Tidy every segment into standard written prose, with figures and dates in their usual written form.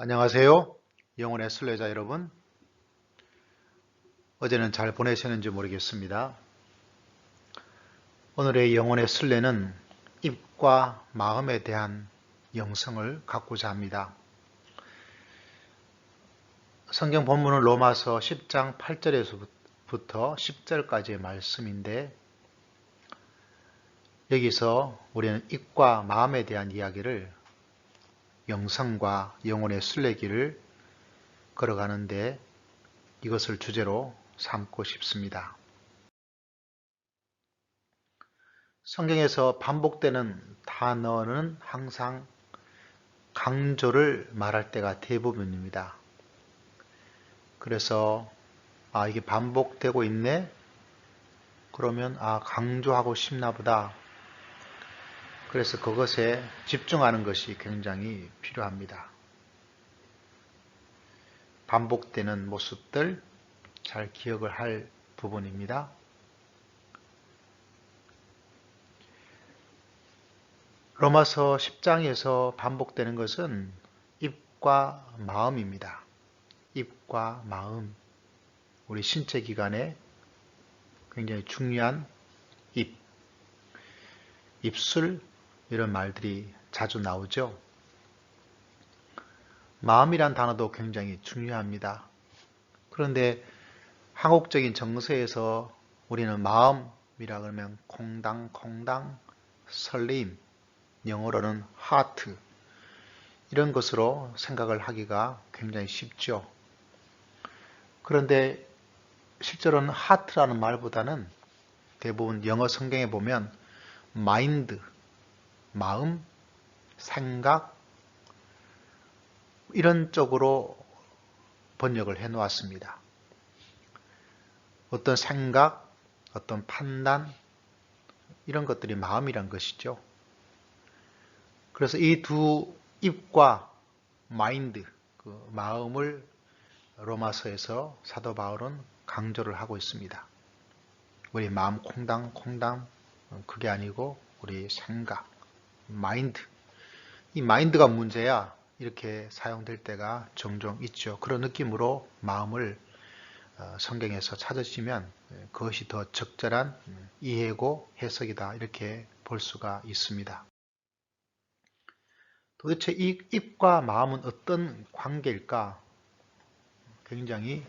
안녕하세요. 영혼의 순례자 여러분. 어제는 잘 보내셨는지 모르겠습니다. 오늘의 영혼의 순례는 입과 마음에 대한 영성을 갖고자 합니다. 성경 본문은 로마서 10장 8절에서부터 10절까지의 말씀인데 여기서 우리는 입과 마음에 대한 이야기를 영성과 영혼의 순례길을 걸어가는데 이것을 주제로 삼고 싶습니다. 성경에서 반복되는 단어는 항상 강조를 말할 때가 대부분입니다. 그래서 이게 반복되고 있네? 그러면 강조하고 싶나 보다. 그래서 그것에 집중하는 것이 굉장히 필요합니다. 반복되는 모습들 잘 기억을 할 부분입니다. 로마서 10장에서 반복되는 것은 입과 마음입니다. 입과 마음. 우리 신체 기관에 굉장히 중요한 입, 입술 이런 말들이 자주 나오죠. 마음이란 단어도 굉장히 중요합니다. 그런데 한국적인 정서에서 우리는 마음이라 그러면 콩당콩당 설레임, 영어로는 하트 이런 것으로 생각을 하기가 굉장히 쉽죠. 그런데 실제로는 하트라는 말보다는 대부분 영어 성경에 보면 마인드, 마음, 생각 이런 쪽으로 번역을 해 놓았습니다. 어떤 생각, 어떤 판단 이런 것들이 마음이란 것이죠. 그래서 이 두 입과 마인드, 그 마음을 로마서에서 사도 바울은 강조를 하고 있습니다. 우리 마음 콩당콩당 그게 아니고 우리 생각, 마인드. 이 마인드가 문제야 이렇게 사용될 때가 종종 있죠. 그런 느낌으로 마음을 성경에서 찾으시면 그것이 더 적절한 이해고 해석이다 이렇게 볼 수가 있습니다. 도대체 이 입과 마음은 어떤 관계일까? 굉장히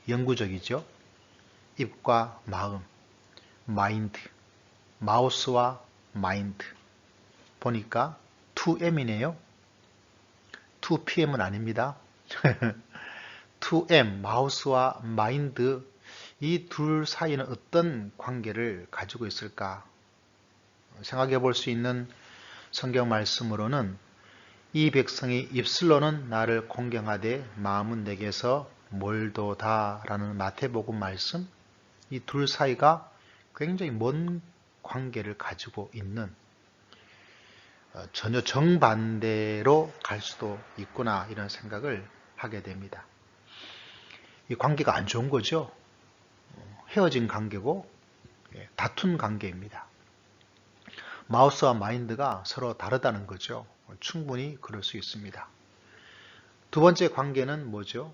영구적이죠. 입과 마음, 마인드, 마우스와 마인드. 보니까 2M이네요. 2PM은 아닙니다. 2M, 마우스와 마인드, 이 둘 사이는 어떤 관계를 가지고 있을까? 생각해 볼 수 있는 성경 말씀으로는 이 백성이 입술로는 나를 공경하되 마음은 내게서 멀도다라는 마태복음 말씀, 이 둘 사이가 굉장히 먼 관계를 가지고 있는 전혀 정반대로 갈 수도 있구나 이런 생각을 하게 됩니다. 이 관계가 안 좋은 거죠. 헤어진 관계고 다툰 관계입니다. 마우스와 마인드가 서로 다르다는 거죠. 충분히 그럴 수 있습니다. 두 번째 관계는 뭐죠?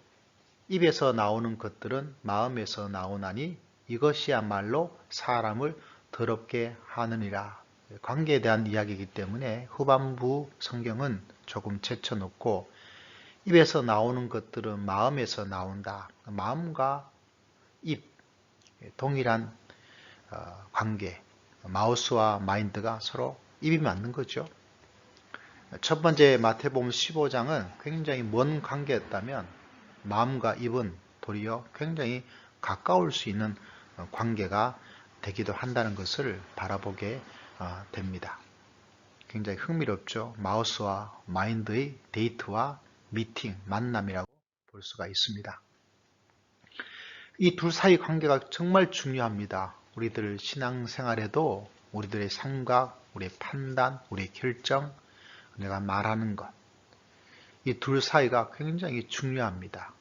입에서 나오는 것들은 마음에서 나오나니 이것이야말로 사람을 더럽게 하느니라. 관계에 대한 이야기이기 때문에 후반부 성경은 조금 제쳐놓고 입에서 나오는 것들은 마음에서 나온다. 마음과 입, 동일한 관계, 마우스와 마인드가 서로 입이 맞는 거죠. 첫 번째 마태복음 15장은 굉장히 먼 관계였다면 마음과 입은 도리어 굉장히 가까울 수 있는 관계가 되기도 한다는 것을 바라보게 됩니다. 굉장히 흥미롭죠. 마우스와 마인드의 데이트와 미팅, 만남이라고 볼 수가 있습니다. 이 둘 사이 관계가 정말 중요합니다. 우리들 신앙생활에도 우리들의 생각, 우리의 판단, 우리의 결정, 내가 말하는 것, 이 둘 사이가 굉장히 중요합니다.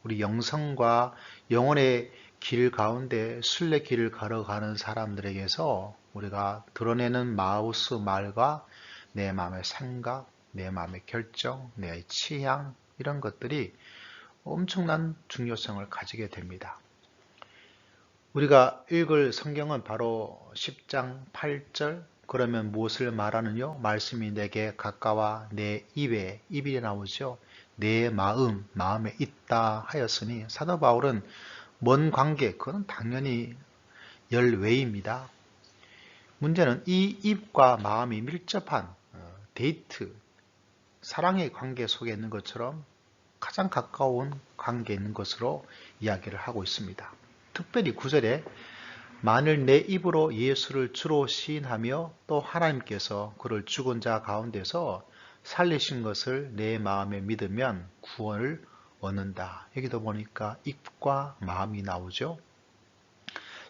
우리 영성과 영혼의 길 가운데 순례길을 걸어가는 사람들에게서 우리가 드러내는 마우스 말과 내 마음의 생각, 내 마음의 결정, 내 취향, 이런 것들이 엄청난 중요성을 가지게 됩니다. 우리가 읽을 성경은 바로 10장 8절 그러면 무엇을 말하느냐? 말씀이 내게 가까워 내 입에 입이 나오죠. 내 마음에 있다 하였으니 사도 바울은 먼 관계 그건 당연히 열외입니다. 문제는 이 입과 마음이 밀접한 데이트, 사랑의 관계 속에 있는 것처럼 가장 가까운 관계에 있는 것으로 이야기를 하고 있습니다. 특별히 9절에 만일 내 입으로 예수를 주로 시인하며 또 하나님께서 그를 죽은 자 가운데서 살리신 것을 내 마음에 믿으면 구원을 얻는다. 여기도 보니까 입과 마음이 나오죠.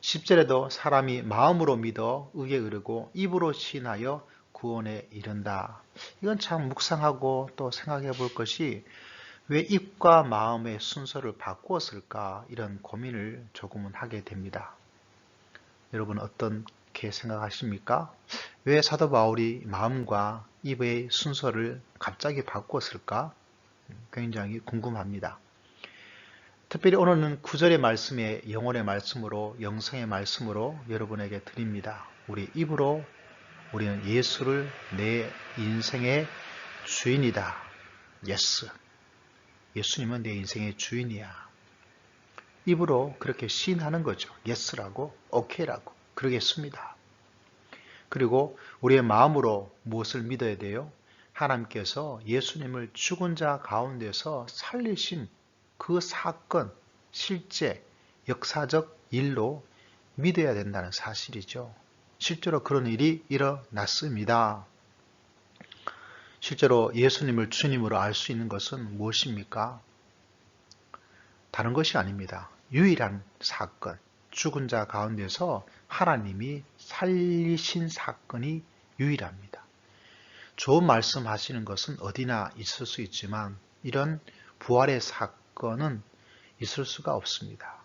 10절에도 사람이 마음으로 믿어 의에 이르고 입으로 시인하여 구원에 이른다. 이건 참 묵상하고 또 생각해 볼 것이 왜 입과 마음의 순서를 바꾸었을까 이런 고민을 조금은 하게 됩니다. 여러분 어떻게 생각하십니까? 왜 사도 바울이 마음과 입의 순서를 갑자기 바꾸었을까? 굉장히 궁금합니다. 특별히 오늘은 9절의 말씀에 영혼의 말씀으로 영성의 말씀으로 여러분에게 드립니다. 우리 입으로 우리는 예수를 내 인생의 주인이다. 예스. 예수님은 내 인생의 주인이야. 입으로 그렇게 시인하는 거죠. 예스라고, 오케이라고. 그러겠습니다. 그리고 우리의 마음으로 무엇을 믿어야 돼요? 하나님께서 예수님을 죽은 자 가운데서 살리신 그 사건, 실제, 역사적 일로 믿어야 된다는 사실이죠. 실제로 그런 일이 일어났습니다. 실제로 예수님을 주님으로 알 수 있는 것은 무엇입니까? 다른 것이 아닙니다. 유일한 사건, 죽은 자 가운데서 하나님이 살리신 사건이 유일합니다. 좋은 말씀 하시는 것은 어디나 있을 수 있지만 이런 부활의 사건은 있을 수가 없습니다.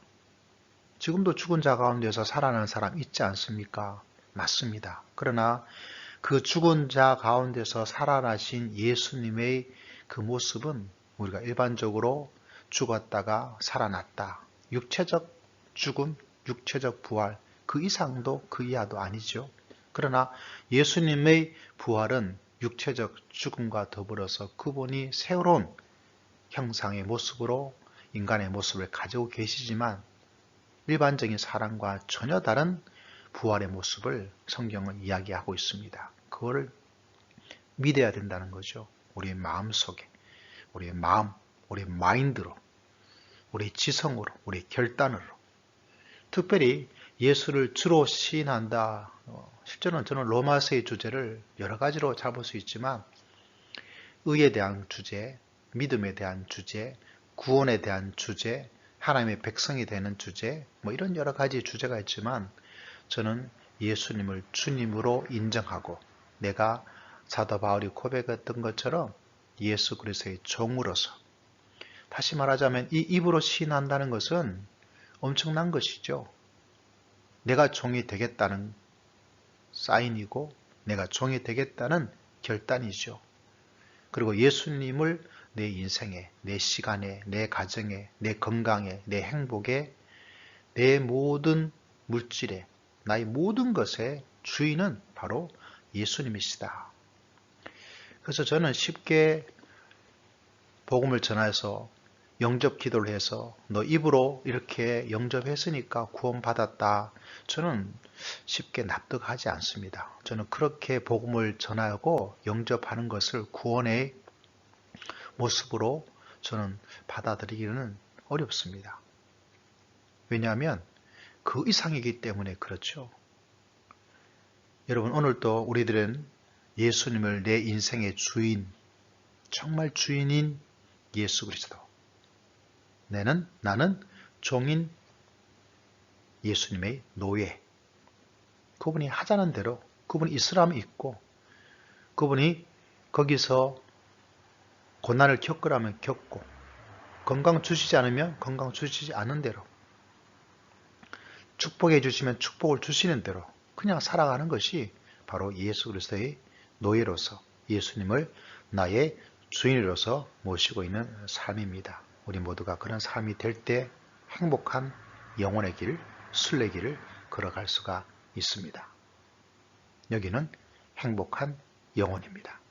지금도 죽은 자 가운데서 살아나는 사람 있지 않습니까? 맞습니다. 그러나 그 죽은 자 가운데서 살아나신 예수님의 그 모습은 우리가 일반적으로 죽었다가 살아났다. 육체적 죽음, 육체적 부활, 그 이상도 그 이하도 아니죠. 그러나 예수님의 부활은 육체적 죽음과 더불어서 그분이 새로운 형상의 모습으로 인간의 모습을 가지고 계시지만 일반적인 사람과 전혀 다른 부활의 모습을 성경은 이야기하고 있습니다. 그거를 믿어야 된다는 거죠. 우리의 마음속에, 우리의 마음, 우리의 마인드로, 우리의 지성으로, 우리의 결단으로 특별히 예수를 주로 시인한다. 실제로는 저는 로마서의 주제를 여러 가지로 잡을 수 있지만 의에 대한 주제, 믿음에 대한 주제, 구원에 대한 주제, 하나님의 백성이 되는 주제, 이런 여러 가지 주제가 있지만 저는 예수님을 주님으로 인정하고 내가 사도 바울이 고백했던 것처럼 예수 그리스도의 종으로서 다시 말하자면 이 입으로 시인한다는 것은 엄청난 것이죠. 내가 종이 되겠다는 사인이고 내가 종이 되겠다는 결단이죠. 그리고 예수님을 내 인생에, 내 시간에, 내 가정에, 내 건강에, 내 행복에, 내 모든 물질에, 나의 모든 것의 주인은 바로 예수님이시다. 그래서 저는 쉽게 복음을 전해서 영접 기도를 해서 너 입으로 이렇게 영접했으니까 구원받았다. 저는 쉽게 납득하지 않습니다. 저는 그렇게 복음을 전하고 영접하는 것을 구원의 모습으로 저는 받아들이기는 어렵습니다. 왜냐하면 그 이상이기 때문에 그렇죠. 여러분 오늘도 우리들은 예수님을 내 인생의 주인, 정말 주인인 예수 그리스도. 나는 종인 예수님의 노예. 그분이 하자는 대로 그분이 있으라면 있고 그분이 거기서 고난을 겪으라면 겪고 건강 주시지 않으면 건강 주시지 않은 대로 축복해 주시면 축복을 주시는 대로 그냥 살아가는 것이 바로 예수 그리스도의 노예로서 예수님을 나의 주인으로서 모시고 있는 삶입니다. 우리 모두가 그런 삶이 될 때 행복한 영혼의 길, 순례길을 걸어갈 수가 있습니다. 여기는 행복한 영혼입니다.